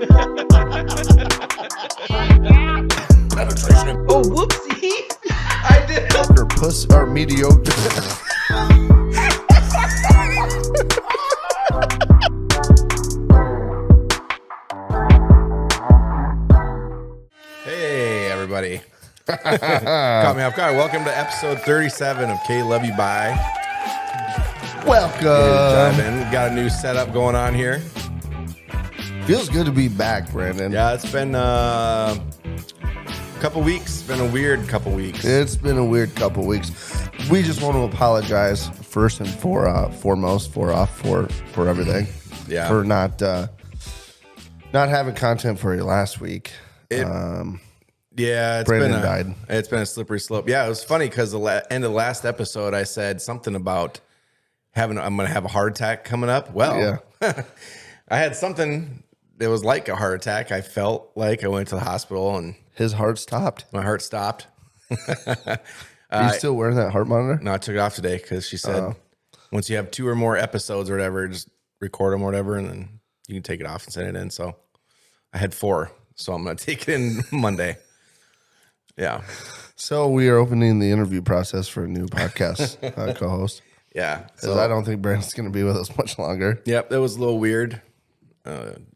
Oh, whoopsie. I did. Or puss or mediocre. Hey, everybody. Caught me off guard. Welcome to episode 37 of KLYB. Welcome. Dive in. Got a new setup going on here. Feels good to be back, Brandon. Yeah, it's been a couple weeks. Been a weird couple weeks. It's been a weird couple weeks. We just want to apologize first and foremost for everything. Yeah. For not having content for you last week. Yeah, Brandon died. It's been a slippery slope. Yeah, it was funny because the end of the last episode, I said something about I'm going to have a heart attack coming up. Well, Yeah. I had something that was like a heart attack. I felt like I went to the hospital and His heart stopped. my heart stopped. Are you still wearing that heart monitor? No, I took it off today because she said once you have 2 or more episodes or whatever, just record them or whatever, and then you can take it off and send it in. So I had 4, so I'm going to take it in Monday. Yeah. So we are opening the interview process for a new podcast co-host. Yeah. Because I don't think Brandon's going to be with us much longer. Yep, that was a little weird.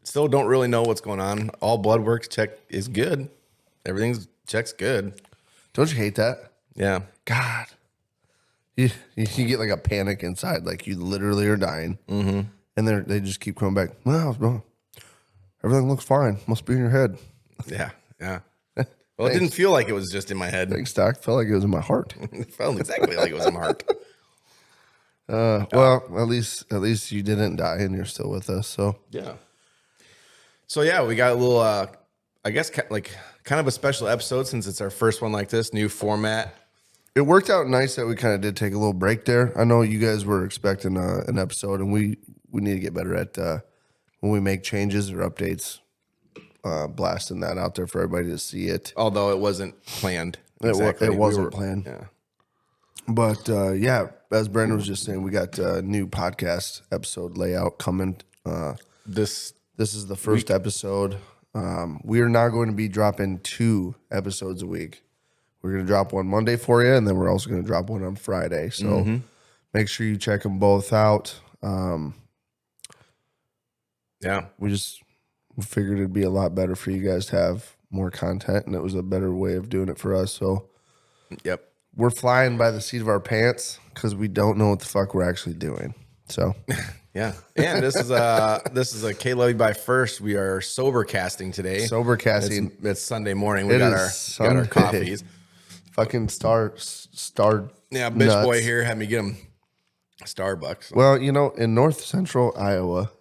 Still don't really know what's going on. All blood work check is good. Everything's checks good. Don't you hate that? Yeah. God. You get like a panic inside, like you literally are dying. Mm-hmm. And they just keep coming back. Well, everything looks fine. Must be in your head. Yeah. Yeah. Well, it didn't feel like it was just in my head. Thanks, Doc. Felt like it was in my heart. It felt exactly like it was in my heart. Well, at least you didn't die and you're still with us. So Yeah. So yeah, we got a little, I guess, like kind of a special episode since it's our first one like this, new format. it worked out nice that we kind of did take a little break there. I know you guys were expecting an episode, and we need to get better at when we make changes or updates, blasting that out there for everybody to see it. Although it wasn't planned. It wasn't planned. Yeah. But yeah, as Brandon was just saying, we got a new podcast episode layout coming. This This is the first episode. We are now going to be dropping 2 episodes a week. We're going to drop one Monday for you, and then we're also going to drop one on Friday. So make sure you check them both out. Yeah. We figured it'd be a lot better for you guys to have more content, and it was a better way of doing it for us. So Yep. we're flying by the seat of our pants because we don't know what the fuck we're actually doing. So Yeah. And this is a KLYB first. We are sober casting today. sober casting. It's Sunday morning. We It got is our Sunday. coffees. Fucking star. Yeah, bitch nuts. boy here had me get him Starbucks. Well, in north central Iowa,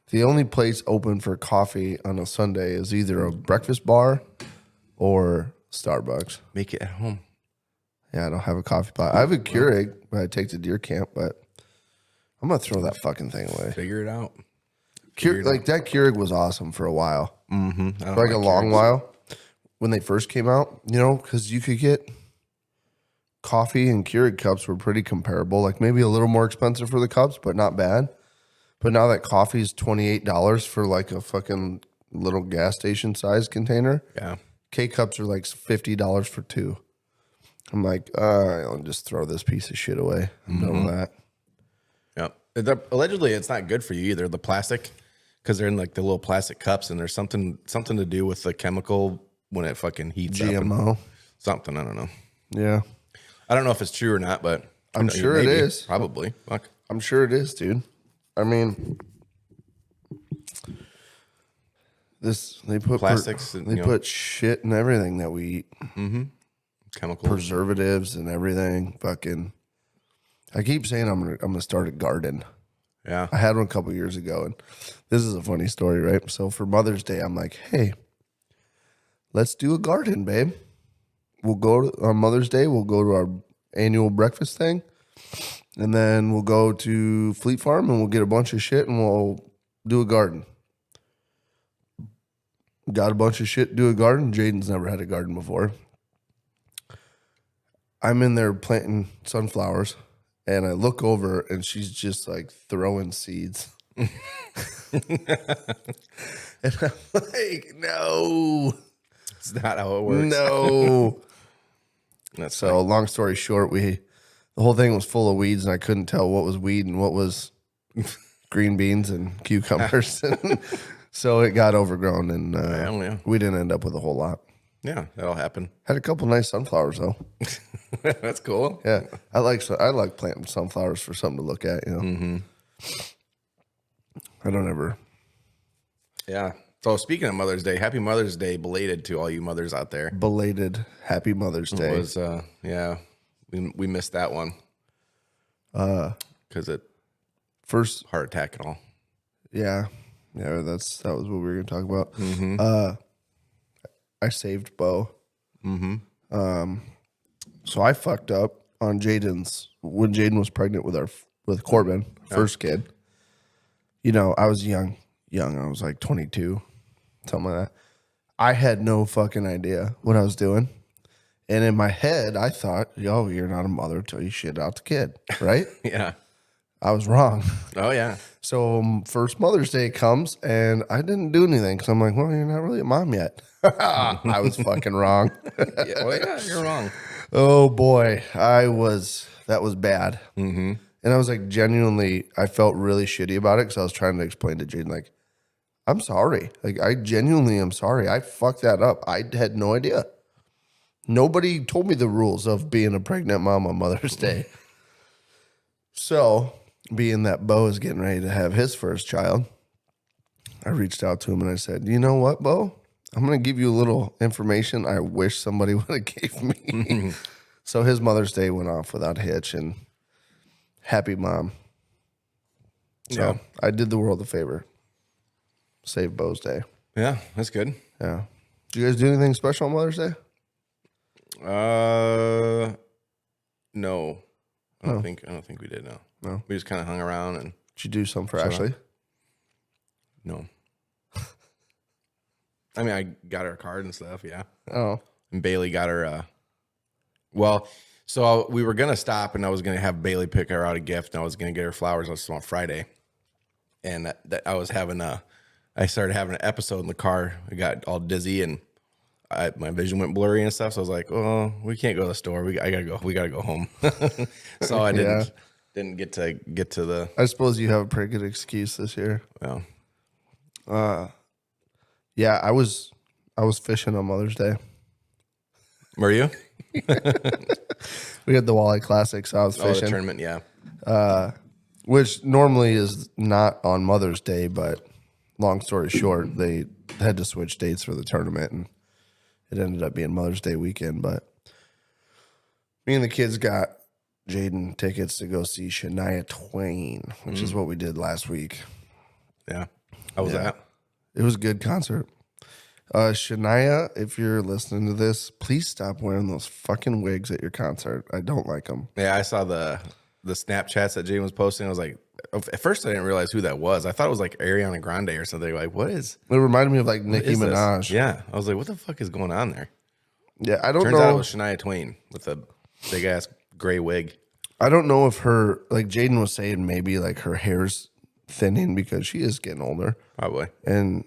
the only place open for coffee on a Sunday is either a breakfast bar or Starbucks. Make it at home. Yeah, I don't have a coffee pot. I have a Keurig that I take to deer camp, but I'm going to throw that fucking thing away. Figure it out. That Keurig was awesome for a while. Mm-hmm. For like a long while. When they first came out, because you could get coffee and Keurig cups were pretty comparable. Like maybe a little more expensive for the cups, but not bad. But now that coffee is $28 for like a fucking little gas station size container. Yeah. K-cups are like $50 for 2. I'm like, I'll just throw this piece of shit away. I'm done with that. Yep. Allegedly, it's not good for you either. The plastic, because they're in like the little plastic cups, and there's something to do with the chemical when it fucking heats up. GMO. Something, I don't know. Yeah. I don't know if it's true or not, but I'm sure it is. Probably. Fuck. I'm sure it is, dude. I mean, they put Plastics. They put shit in everything that we eat. Mm-hmm. Chemicals. Preservatives and everything. Fucking. I keep saying I'm gonna start a garden. Yeah. I had one a couple years ago, and this is a funny story, right? So for Mother's Day, I'm like, hey, let's do a garden, babe. We'll go on Mother's Day. We'll go to our annual breakfast thing, and then we'll go to Fleet Farm and we'll get a bunch of shit and we'll do a garden. Got a bunch of shit to do a garden. Jaden's never had a garden before. I'm in there planting sunflowers, and I look over and she's just like throwing seeds. And I'm like, no. It's not how it works. No. That's So long story short, the whole thing was full of weeds and I couldn't tell what was weed and what was green beans and cucumbers. So it got overgrown and we didn't end up with a whole lot. Yeah, that'll happen. Had a couple nice sunflowers though. That's cool. Yeah. I like planting sunflowers for something to look at, you know. Mm-hmm. I don't ever. Yeah. So speaking of Mother's Day, happy Mother's Day belated to all you mothers out there. Belated happy Mother's Day. It was we missed that one. Because it first heart attack and all. Yeah. Yeah, that was what we were gonna talk about. Mm-hmm. I saved Bo. Mm-hmm. So I fucked up on when Jaden was pregnant with Corbin, first kid. You know, I was young. I was like 22, something like that. I had no fucking idea what I was doing. And in my head, I thought, you're not a mother till you shit out the kid, right? Yeah. I was wrong. Oh, yeah. So first Mother's Day comes, and I didn't do anything because I'm like, well, you're not really a mom yet. I was fucking wrong. Yeah, you're wrong. Oh, boy. That was bad. Mm-hmm. And I was like, genuinely, I felt really shitty about it because I was trying to explain to Jaden, like, I'm sorry. Like, I genuinely am sorry. I fucked that up. I had no idea. Nobody told me the rules of being a pregnant mom on Mother's Day. So, being that Bo is getting ready to have his first child, I reached out to him and I said, you know what, Bo? I'm going to give you a little information I wish somebody would have gave me. So his Mother's Day went off without a hitch, and happy mom. So Yeah. I did the world a favor. Save Bo's day. Yeah, that's good. Yeah. Did you guys do anything special on Mother's Day? No. I don't think we did. No. We just kind of hung around and Did you do something for Ashley? no. I mean, I got her a card and stuff. Yeah. Oh. And Bailey got her. So we were gonna stop, and I was gonna have Bailey pick her out a gift, and I was gonna get her flowers on Friday. And I started having an episode in the car. I got all dizzy, and my vision went blurry and stuff. So I was like, "Oh, we can't go to the store. We gotta go home." So I didn't get to the. I suppose you have a pretty good excuse this year. Well, yeah, I was fishing on Mother's Day. were you? We had the Walleye Classic, so I was The fishing. tournament, yeah. Which normally is not on Mother's Day, but long story short, they had to switch dates for the tournament, and it ended up being Mother's Day weekend. But me and the kids got Jaden tickets to go see Shania Twain, which is what we did last week. Yeah. How was that? It was a good concert. Shania, if you're listening to this, please stop wearing those fucking wigs at your concert. I don't like them. Yeah, I saw the Snapchats that Jane was posting. I was like, at first I didn't realize who that was. I thought it was like Ariana Grande or something. Like, what is? It reminded me of like Nicki is this? Minaj. Yeah, I was like, what the fuck is going on there? Yeah, I don't Turns out it know. was Shania Twain with a big ass gray wig. I don't know if her, like Jaden was saying, maybe like her hair's thinning because she is getting older. Probably. And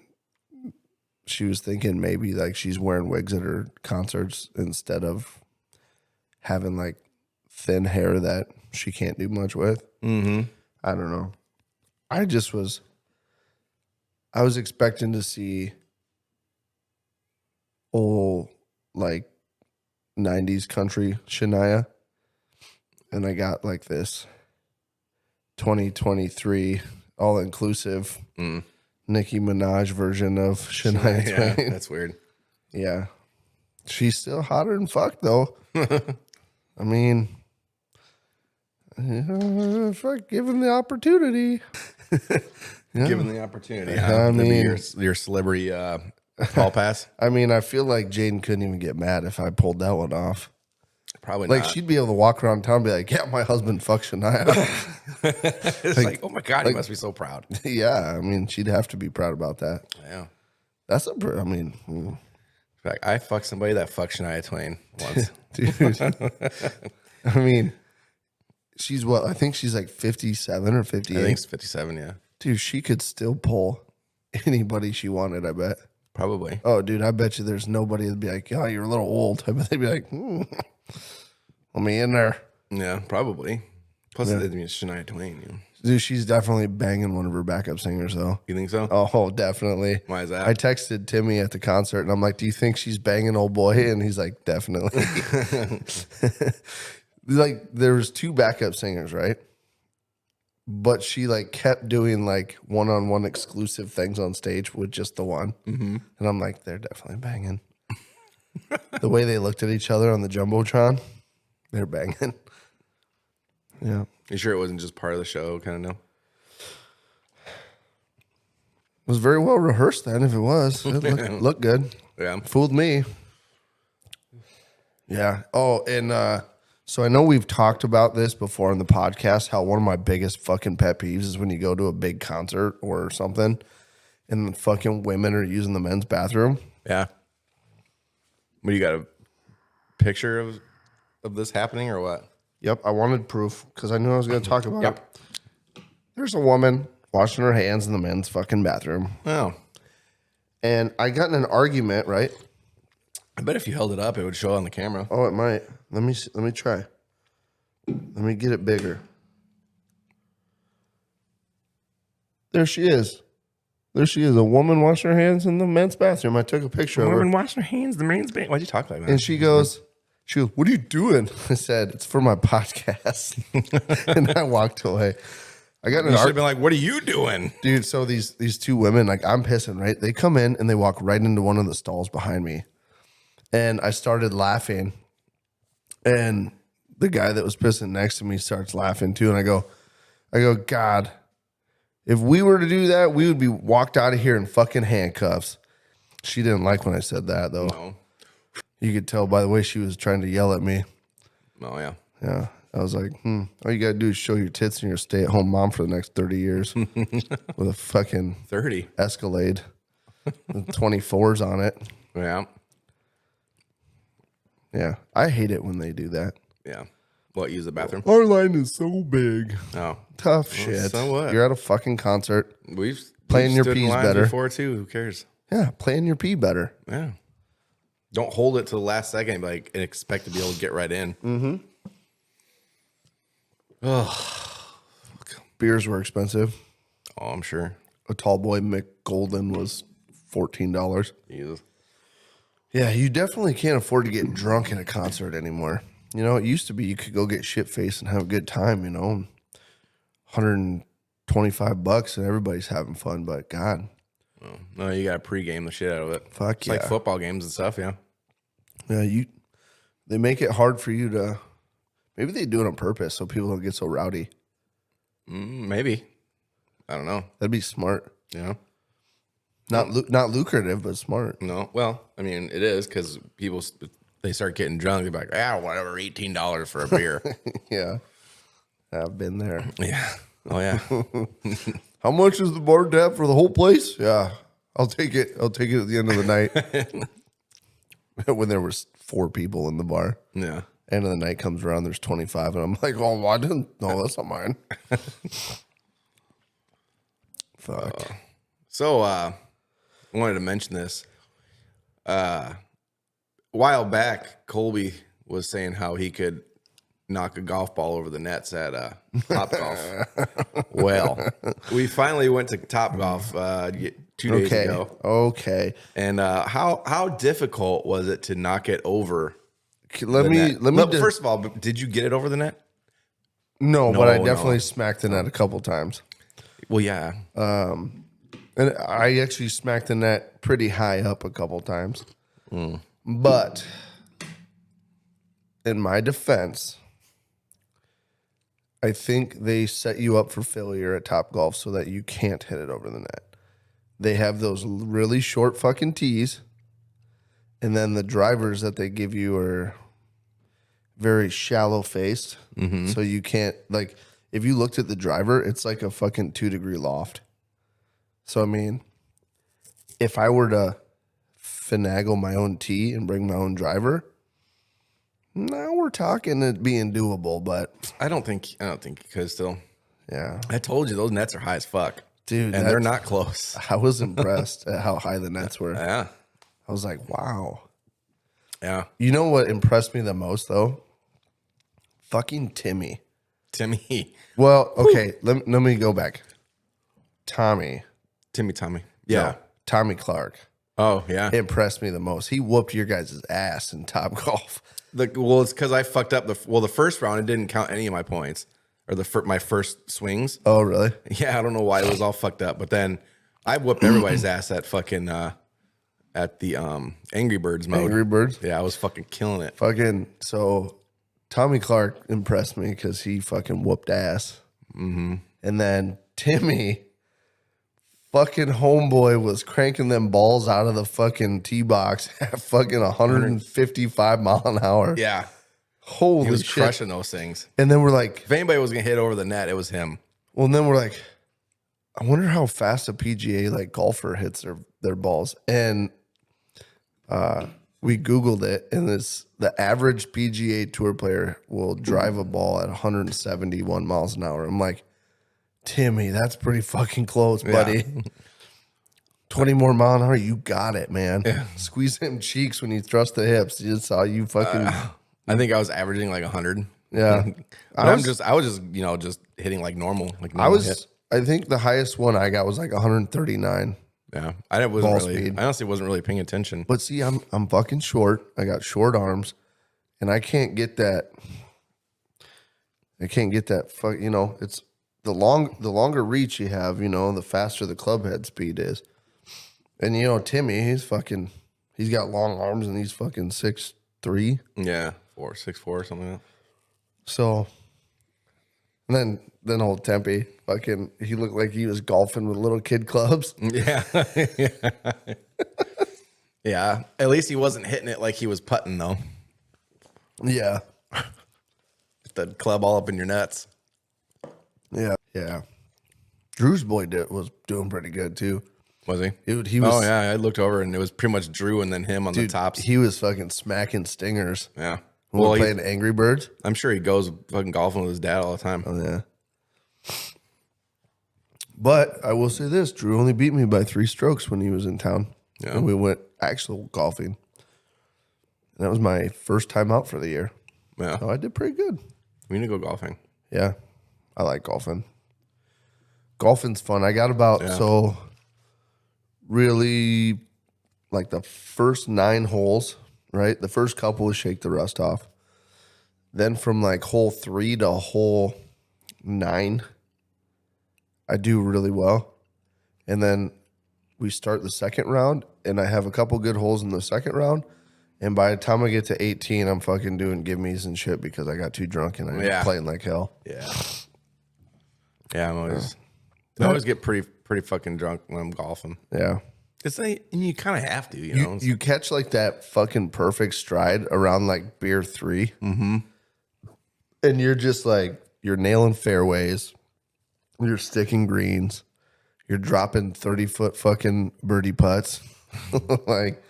she was thinking maybe like she's wearing wigs at her concerts instead of having like thin hair that she can't do much with. Mm-hmm. I don't know. I was expecting to see old like 90s country Shania, and I got like this 2023 all-inclusive Nicki Minaj version of Shania Yeah, Twain. that's weird. Yeah. She's still hotter than fuck, though. I mean, fuck, given the opportunity. Given the opportunity, I mean, your celebrity hall pass. I mean, I feel like Jaden couldn't even get mad if I pulled that one off. Probably Like, not. she'd be able to walk around town and be like, yeah, my husband fucked Shania. It's like, oh my God, you must be so proud. Yeah, I mean, she'd have to be proud about that. Yeah. That's I mean, Like, I fucked somebody that fucked Shania Twain once. dude. I mean, she's what? I think she's like 57 or 58. I think it's 57, yeah. Dude, she could still pull anybody she wanted, I bet. Probably. Oh, dude, I bet you there's nobody that'd be like, oh, you're a little old. I bet they'd be like, let me in there. Yeah, probably. Plus, it means Shania Twain. You know? Dude, she's definitely banging one of her backup singers, though. You think so? Oh, definitely. Why is that? I texted Timmy at the concert, and I'm like, do you think she's banging old boy? And he's like, definitely. Like, there was 2 backup singers, right? But she, like, kept doing, like, one-on-one exclusive things on stage with just the one. Mm-hmm. And I'm like, they're definitely banging. The way they looked at each other on the Jumbotron, they're banging. Yeah. You sure it wasn't just part of the show, kind of? No? It was very well rehearsed then, if it was. It looked good. Yeah. Fooled me. Yeah. Oh, and so I know we've talked about this before in the podcast, how one of my biggest fucking pet peeves is when you go to a big concert or something and the fucking women are using the men's bathroom. Yeah. What, you got a picture of this happening or what? Yep. I wanted proof because I knew I was going to talk about Yep. it. There's a woman washing her hands in the men's fucking bathroom. Oh. And I got in an argument, right? I bet if you held it up, it would show on the camera. Oh, it might. Let me try. Let me get it bigger. There she is. There she is. A woman washing her hands in the men's bathroom. I took a picture of her. Women washing their hands. The man's bathroom. Why'd you talk like that? And she goes, what are you doing? I said, it's for my podcast. And I walked away. I got in You an should have been like, what are you doing? Dude, so these 2 women, like, I'm pissing, right? They come in and they walk right into one of the stalls behind me. And I started laughing. And the guy that was pissing next to me starts laughing too. And I go, God, if we were to do that, we would be walked out of here in fucking handcuffs. She didn't like when I said that, though. No. You could tell by the way she was trying to yell at me. Oh, yeah. Yeah. I was like, all you got to do is show your tits and you're a stay-at-home mom for the next 30 years with a fucking 30 Escalade with 24s on it. Yeah. Yeah. I hate it when they do that. Yeah. What, use the bathroom? Our line is so big. Oh. Tough shit. so what? You're at a fucking concert. We've Playing your stood in peas lines better. before, too. Who cares? Yeah, playing your pee better. Yeah. Don't hold it to the last second and expect to be able to get right in. Mm-hmm. Oh, Beers were expensive. oh, I'm sure. A tall boy McGolden was $14. Jesus. Yeah, you definitely can't afford to get drunk at a concert anymore. You know, it used to be you could go get shit-faced and have a good time, you know. $125 and everybody's having fun, but God. Oh, no, you got to pregame the shit out of it. Fuck it's yeah. like football games and stuff, yeah. Yeah, they make it hard for you to, maybe they do it on purpose so people don't get so rowdy. Maybe. I don't know. That'd be smart. Yeah. Not lucrative, but smart. No. Well, I mean, it is because people, they start getting drunk. They're like, whatever, $18 for a beer. Yeah. I've been there. Yeah. Oh, yeah. How much is the bar tab for the whole place? Yeah. I'll take it. I'll take it at the end of the night. When there was 4 people in the bar. Yeah. End of the night comes around, there's 25, and I'm like, oh, I didn't. No, that's not mine. Fuck. So, I wanted to mention this. A while back, Colby was saying how he could knock a golf ball over the nets at Top Golf. Well, we finally went to Top Golf 2 days ago. Okay. And how difficult was it to knock it over? First of all, did you get it over the net? No, but I definitely smacked the net a couple times. Well, yeah. And I actually smacked the net pretty high up a couple times. But in my defense, I think they set you up for failure at Top Golf so that you can't hit it over the net. They have those really short fucking tees, and then the drivers that they give you are very shallow faced. So you can't, like, if you looked at the driver, it's like a fucking 2-degree loft. So, I mean, if I were to finagle my own tee and bring my own driver, now we're talking it being doable, but I don't think you could still. Yeah. I told you those nets are high as fuck. Dude, and they're not close. I was impressed at how high the nets were. Yeah. I was like, wow. Yeah. You know what impressed me the most, though? Fucking Timmy. Well, okay, let me go back. Timmy. Yeah. No, Tommy Clark. Oh, yeah. Impressed me the most. He whooped your guys' ass in Top Golf. Well, it's because I fucked up the first round. It didn't count any of my points or my first swings. Oh, really? Yeah, I don't know why it was all fucked up, but then I whooped everybody's ass at fucking at the Angry Birds mode. Angry Birds? Yeah, I was fucking killing it. So Tommy Clark impressed me because he fucking whooped ass. Mm-hmm. And then Timmy, fucking homeboy, was cranking them balls out of the fucking tee box at fucking 155 mile an hour. Yeah. Holy He was shit. crushing those things. And then we're like, If anybody was gonna hit over the net, it was him. well, and then we're like, I wonder how fast a PGA like golfer hits their balls. And we Googled it, and the average PGA Tour player will drive a ball at 171 miles an hour. I'm like, Timmy, that's pretty fucking close, buddy. Yeah. 20 more mile an hour, you got it, man. Yeah. Squeeze them cheeks when you thrust the hips. You just saw you fucking. I think I was averaging like 100. Yeah, I was just just hitting like normal. Like normal hit. I think the highest one I got was like 139. Yeah, I wasn't Ball really. speed. I honestly wasn't really paying attention. But see, I'm fucking short. I got short arms, and I can't get that. Fuck, it's the longer reach you have, the faster the club head speed is. And Timmy, he's got long arms, and he's fucking 6'3". Yeah, 6'4", or something like that. So, and then old Tempe, fucking, he looked like he was golfing with little kid clubs. Yeah. Yeah. At least he wasn't hitting it like he was putting, though. Yeah. The club all up in your nuts. Yeah. Yeah. Drew's boy was doing pretty good, too. Was he? Dude, he was. Oh, yeah. I looked over, and it was pretty much Drew and then him on the tops. He was fucking smacking stingers. Yeah. When we're playing Angry Birds. I'm sure he goes fucking golfing with his dad all the time. Oh, yeah. But I will say this, Drew only beat me by 3 strokes when he was in town. Yeah. And we went actual golfing. And that was my first time out for the year. Yeah. So I did pretty good. We need to go golfing. Yeah. I like golfing. Golfing's fun. I got so really like the first 9 holes, right? The first couple was shake the rust off. Then from like hole 3 to hole 9, I do really well. And then we start the second round, and I have a couple good holes in the second round. And by the time I get to 18, I'm fucking doing give-me's and shit because I got too drunk and I'm playing like hell. Yeah. Yeah, I always get pretty fucking drunk when I'm golfing. Yeah. And you kind of have to, you know. You catch like that fucking perfect stride around like beer 3. Mm-hmm. And you're just like, you're nailing fairways. You're sticking greens. You're dropping 30-foot fucking birdie putts. Like,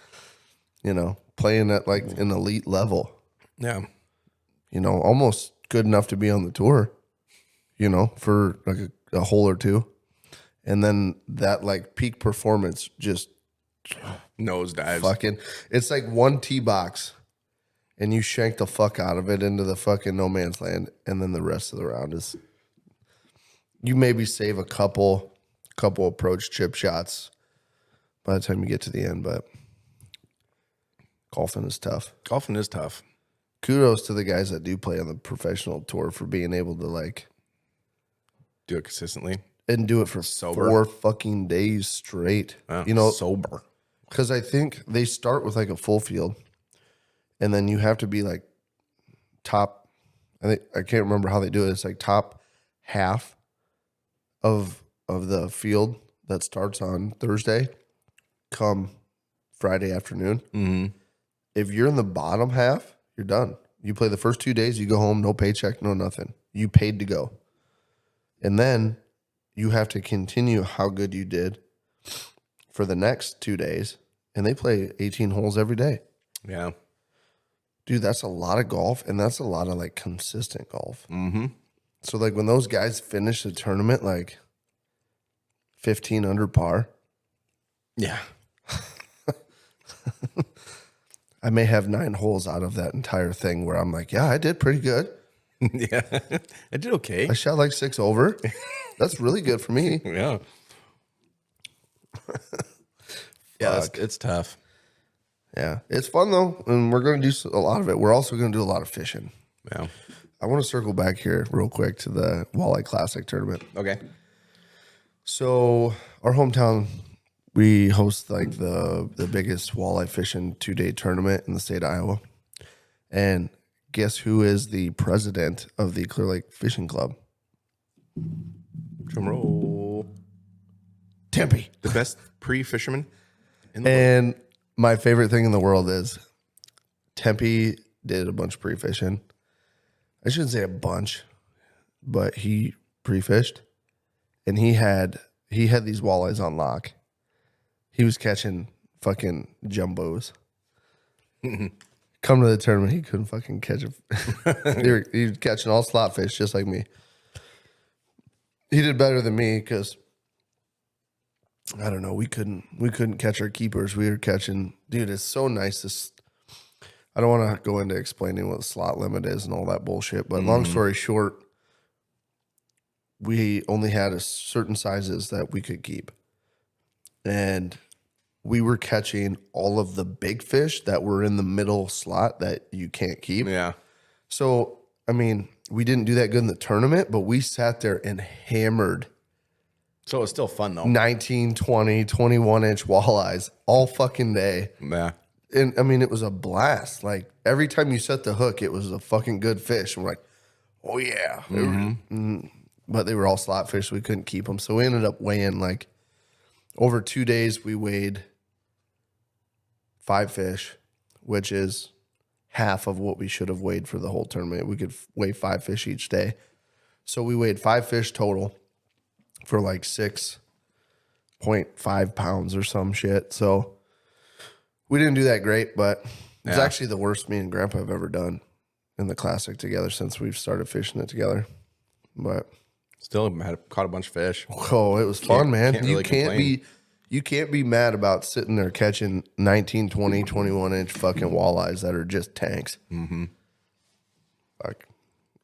playing at like an elite level. Yeah. Almost good enough to be on the tour, for like a hole or 2. And then that like peak performance just nosedives. Fucking, it's like 1 tee box and you shank the fuck out of it into the fucking no man's land. And then the rest of the round is, you maybe save a couple approach chip shots by the time you get to the end, but golfing is tough. Golfing is tough. Kudos to the guys that do play on the professional tour for being able to like do it consistently and do it for sober. 4 fucking days straight. Sober. Because I think they start with like a full field, and then you have to be like top. I can't remember how they do it. It's like top half of the field that starts on Thursday, come Friday afternoon. Mm-hmm. If you're in the bottom half, you're done. You play the first 2 days, you go home, no paycheck, no nothing. You paid to go. And then you have to continue how good you did for the next 2 days. And they play 18 holes every day. Yeah. Dude, that's a lot of golf, and that's a lot of like consistent golf. Mm-hmm. So like when those guys finish the tournament, like 15 under par. Yeah. I may have 9 holes out of that entire thing where I'm like, yeah, I did pretty good. Yeah. I did okay. I shot like 6 over. That's really good for me. Yeah. Yeah, it's tough. Yeah, it's fun though, and we're going to do a lot of it. We're also going to do a lot of fishing. Yeah. I want to circle back here real quick to the Walleye Classic tournament. Okay. So our hometown, we host like the biggest walleye fishing 2-day tournament in the state of Iowa. And guess who is the president of the Clear Lake Fishing Club? Drum roll. Tempe. The best pre-fisherman in the world. And my favorite thing in the world is Tempe did a bunch of pre-fishing. I shouldn't say a bunch, but he pre-fished, and he had these walleyes on lock. He was catching fucking jumbos. Come to the tournament, he couldn't fucking catch a. He was catching all slot fish just like me. He did better than me because I don't know. We couldn't catch our keepers. We were catching. Dude, it's so nice. I don't want to go into explaining what the slot limit is and all that bullshit. But long story short, we only had a certain sizes that we could keep, and we were catching all of the big fish that were in the middle slot that you can't keep. Yeah. So I mean, we didn't do that good in the tournament, but we sat there and hammered. So it was still fun though. 19, 20, 21-inch walleyes all fucking day. Yeah. And I mean, it was a blast. Like every time you set the hook, it was a fucking good fish. And we're like, oh yeah. But they were all slot fish, so we couldn't keep them. So we ended up weighing like over 2 days, we weighed 5 fish, which is half of what we should have weighed for the whole tournament. We could weigh 5 fish each day. So we weighed 5 fish total for like 6.5 pounds or some shit. So we didn't do that great, but it's actually the worst me and Grandpa have ever done in the Classic together since we've started fishing it together. But still caught a bunch of fish. oh, it was fun, man. Can't really complain. You can't be mad about sitting there catching 19, 20, 21-inch fucking walleyes that are just tanks. Mm-hmm. Fuck.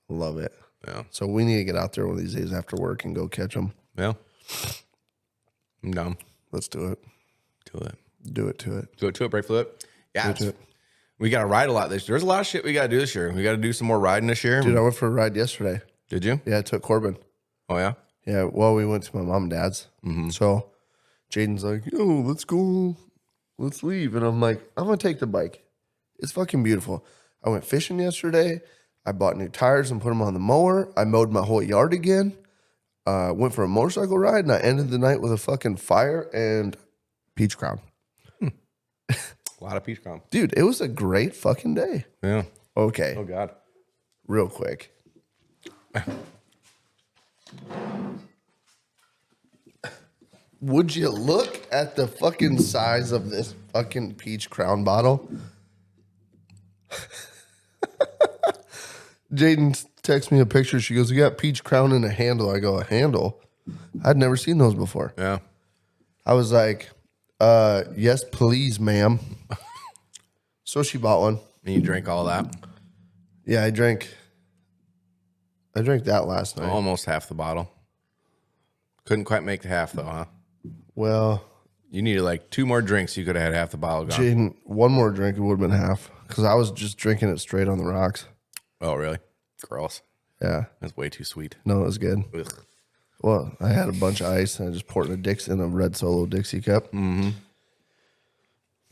Love it. Yeah. So we need to get out there one of these days after work and go catch them. Yeah. I'm down. Let's do it. Do it. Do it to it. Do it to it, break flip. Yeah. Do it. We got to ride a lot this year. There's a lot of shit we got to do this year. We got to do some more riding this year. Dude, I went for a ride yesterday. Did you? Yeah, I took Corbin. Oh, yeah? Yeah, well, we went to my mom and dad's. Mm-hmm. So Jaden's like, yo, let's go. Let's leave. And I'm like, I'm going to take the bike. It's fucking beautiful. I went fishing yesterday. I bought new tires and put them on the mower. I mowed my whole yard again. Went for a motorcycle ride, and I ended the night with a fucking fire and peach crown. A lot of peach crown. Dude, it was a great fucking day. Yeah. Okay. Oh, God. Real quick. Would you look at the fucking size of this fucking peach crown bottle? Jaden texts me a picture. She goes, you got peach crown in a handle. I go, a handle? I'd never seen those before. Yeah. I was like, yes, please, ma'am. So she bought one. And you drank all that? Yeah, I drank that last night. Almost half the bottle. Couldn't quite make the half, though, huh? Well, you needed like 2 more drinks. You could have had half the bottle gone. Jaden, one more drink, it would have been half. Because I was just drinking it straight on the rocks. Oh, really? Gross. Yeah. That's way too sweet. No, it was good. Ugh. Well, I had a bunch of ice and I just poured in a red Solo Dixie cup. Mm-hmm.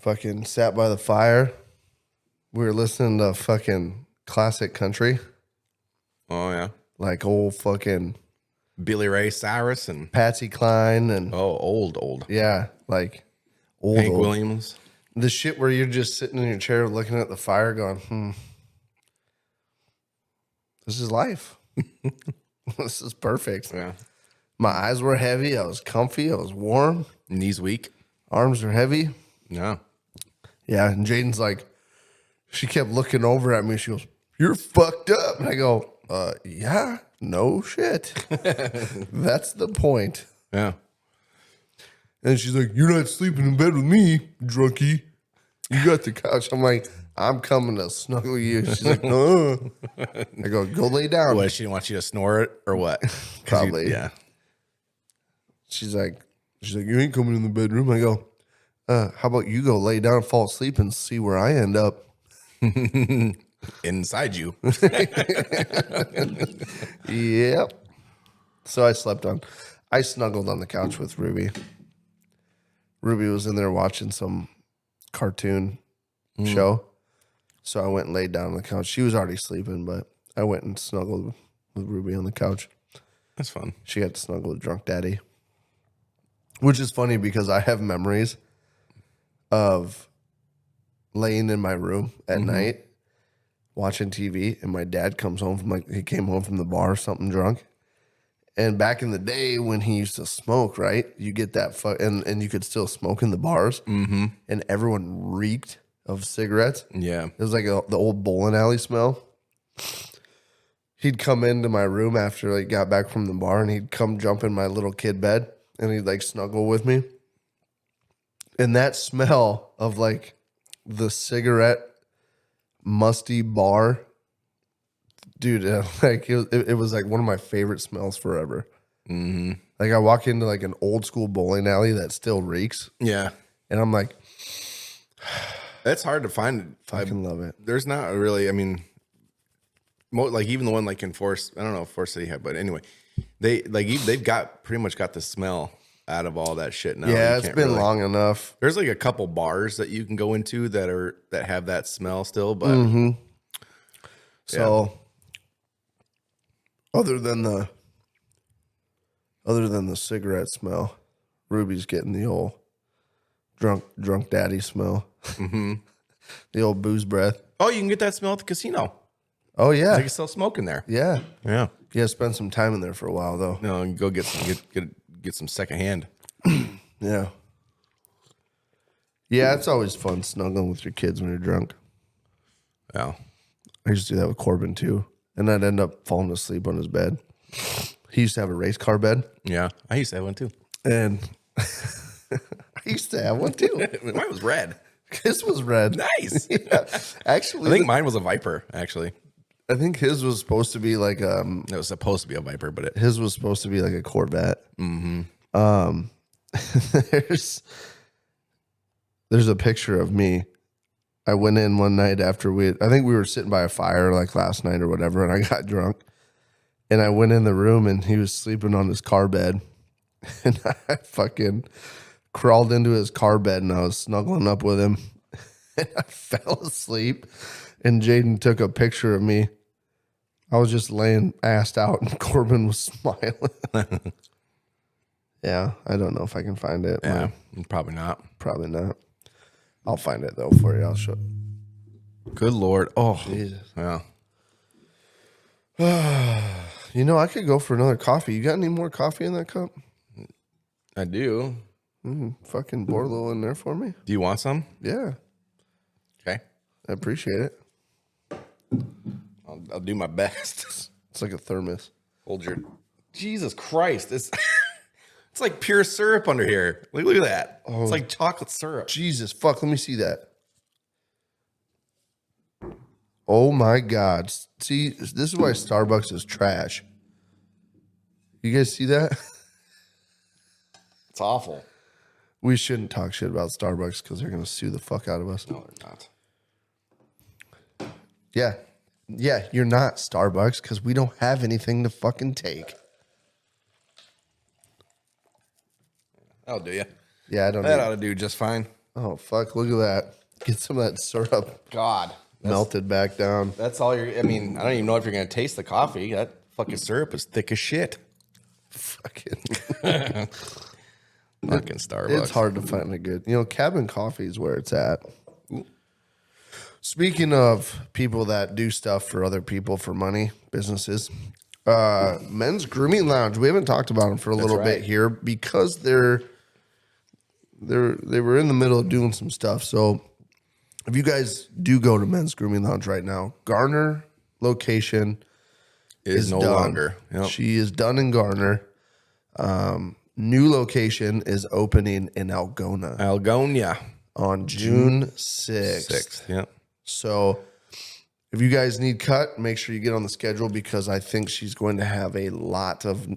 Fucking sat by the fire. We were listening to fucking classic country. Oh, yeah. Like old fucking Billy Ray Cyrus and Patsy Cline and old. Yeah, like old Hank Williams. The shit where you're just sitting in your chair looking at the fire going, this is life. This is perfect. Yeah. My eyes were heavy. I was comfy. I was warm. Knees weak. Arms are heavy. Yeah. Yeah. And Jaden's like, she kept looking over at me. She goes, you're fucked up. And I go, yeah, no shit. That's the point. Yeah. And she's like, "You're not sleeping in bed with me, drunkie. You got the couch." I'm like, "I'm coming to snuggle you." She's like, "Oh." I go lay down. What, she didn't want you to snore it or what? Probably. Yeah. She's like, "You ain't coming in the bedroom." I go, "How about you go lay down, fall asleep, and see where I end up?" Inside you. Yep. So I snuggled on the couch with Ruby. Ruby was in there watching some cartoon show. So I went and laid down on the couch. She was already sleeping, but I went and snuggled with Ruby on the couch. That's fun. She got to snuggle with Drunk Daddy. Which is funny because I have memories of laying in my room at night watching TV, and my dad comes home he came home from the bar or something drunk. And back in the day when he used to smoke, right? You get that and you could still smoke in the bars, and everyone reeked of cigarettes. Yeah. It was like the old bowling alley smell. He'd come into my room after got back from the bar, and he'd come jump in my little kid bed, and he'd snuggle with me. And that smell of the cigarette musty bar, dude, it was one of my favorite smells forever. I walk into an old school bowling alley that still reeks, Yeah. and I'm like, It's hard to find. fucking love it. There's not really, I mean, even the one in Forest, I don't know if Forest City had, but anyway, they've got pretty much got the smell out of all that shit now. Yeah, it's been long enough. There's a couple bars that you can go into that have that smell still, but So other than the cigarette smell, Ruby's getting the old drunk daddy smell. The old booze breath. Oh, you can get that smell at the casino. Oh yeah. They can still smoke in there. Yeah. Yeah. Yeah, spend some time in there for a while though. No, and go get some secondhand. Yeah. Yeah, it's always fun snuggling with your kids when you're drunk. Yeah. I used to do that with Corbin too. And I'd end up falling asleep on his bed. He used to have a race car bed. Yeah. I used to have one too. And I used to have one too. Mine was red. His was red. Nice. Yeah. Actually, I think mine was a Viper, actually. I think his was supposed to be It was supposed to be a Viper, but his was supposed to be like a Corvette. There's a picture of me. I went in one night after I think we were sitting by a fire last night or whatever, and I got drunk. And I went in the room and he was sleeping on his car bed. And I fucking crawled into his car bed and I was snuggling up with him. And I fell asleep. And Jaden took a picture of me. I was just laying assed out and Corbin was smiling. Yeah, I don't know if I can find it. yeah, probably not. Probably not. I'll find it though for you. I'll show. Good Lord. Oh, Jesus. yeah. I could go for another coffee. You got any more coffee in that cup? I do. Fucking pour a little in there for me. Do you want some? Yeah, Okay. I appreciate it. I'll do my best. It's like a thermos. Hold your. Jesus Christ. It's like pure syrup under here. Look at that. It's like chocolate syrup. Jesus, fuck. Let me see that. Oh my God. See, this is why Starbucks is trash. You guys see that? It's awful. We shouldn't talk shit about Starbucks because they're going to sue the fuck out of us. No, they're not. Yeah. Yeah, you're not Starbucks because we don't have anything to fucking take. That'll do you. Yeah, I don't That know. ought to do just fine. Oh, fuck. Look at that. Get some of that syrup God. melted back down. That's all you're. I mean, I don't even know if you're going to taste the coffee. That fucking syrup is thick as shit. Fucking. Fucking Starbucks. It's hard to find a good. Cabin coffee is where it's at. Speaking of people that do stuff for other people for money, businesses, Men's Grooming Lounge. We haven't talked about them for a little bit here because they were in the middle of doing some stuff. So if you guys do go to Men's Grooming Lounge right now, Garner location is no done. longer. Yep. She is done in Garner. new location is opening in Algona Algona on June 6th. 6th. Yeah. So if you guys need cut, make sure you get on the schedule because I think she's going to have a lot of.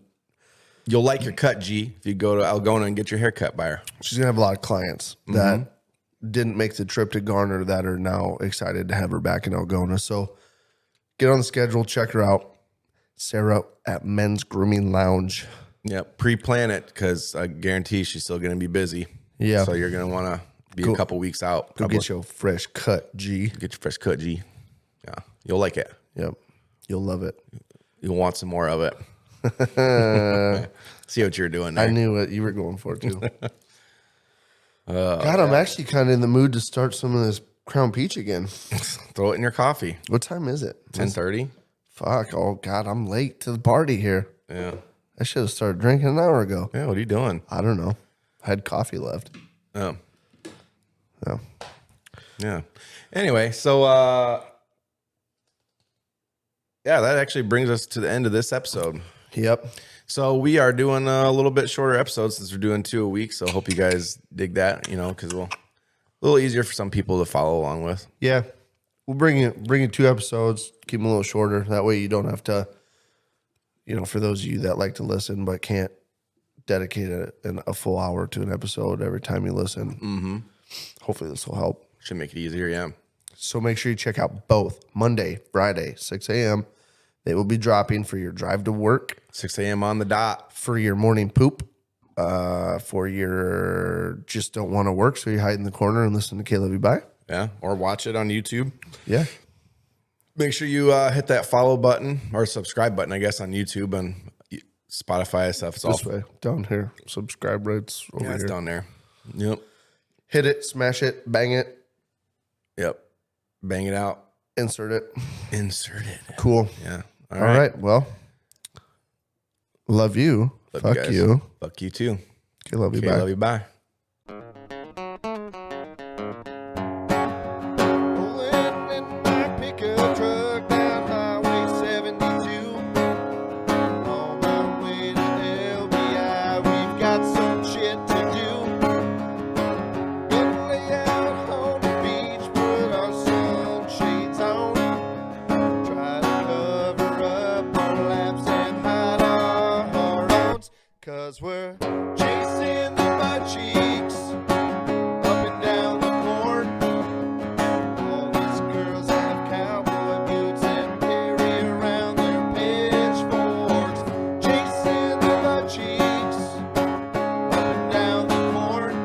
You'll like your cut, G, if you go to Algona and get your hair cut by her. She's going to have a lot of clients that didn't make the trip to Garner that are now excited to have her back in Algona. So get on the schedule, check her out. Sarah at Men's Grooming Lounge. Yeah, pre-plan it because I guarantee she's still going to be busy. Yeah. So you're going to want to be a couple weeks out. Go get your fresh cut, G. Get your fresh cut, G. Yeah, you'll like it. Yep. You'll love it. You'll want some more of it. See what you're doing there. I knew what you were going for, too. God, I'm actually kind of in the mood to start some of this Crown Peach again. Throw it in your coffee. What time is it? 10:30. Fuck. Oh, God, I'm late to the party here. Yeah. I should have started drinking an hour ago. Yeah, what are you doing? I don't know. I had coffee left. Oh. Yeah. Yeah. Anyway, so yeah, that actually brings us to the end of this episode. Yep. So we are doing a little bit shorter episodes since we're doing 2 a week. So I hope you guys dig that, because a little easier for some people to follow along with. Yeah. We'll bring you 2 episodes, keep them a little shorter. That way you don't have to, for those of you that like to listen but can't dedicate a full hour to an episode every time you listen. Mm-hmm. Hopefully this will help. Should make it easier, yeah. So make sure you check out both Monday, Friday, 6 a.m. They will be dropping for your drive to work. 6 a.m. on the dot. For your morning poop. For your just don't want to work, so you hide in the corner and listen to KLYB. Yeah, or watch it on YouTube. Yeah. Make sure you hit that follow button or subscribe button, I guess, on YouTube and Spotify stuff. It's This way, down here. Subscribe rates over yeah, it's here. down there. Yep. Hit it, smash it, bang it, Yep. Bang it out. insert it. Insert it. Cool. Yeah. All right. Well, love you. Love Fuck guys. you. Fuck you too. Okay, love you. Okay, Bye. love you. Bye. Rolling in my pickup truck down Highway 72. On my way to LBI, we've got some shit to do. Gonna lay out on the beach, put our sunshades on. Try to cover up our laps and hide our hard-ons. 'Cause we're chasing the butt cheeks up and down the corn. All these girls have cowboy boots and carry around their pitchforks. Chasing the butt cheeks up and down the corn.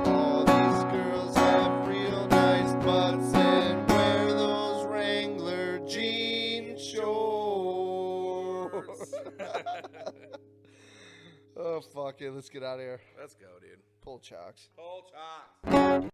All these girls have real nice butts and wear those Wrangler jean shorts. Oh, fuck it. Let's get out of here. Let's go, dude. Pull chocks. Pull chalk.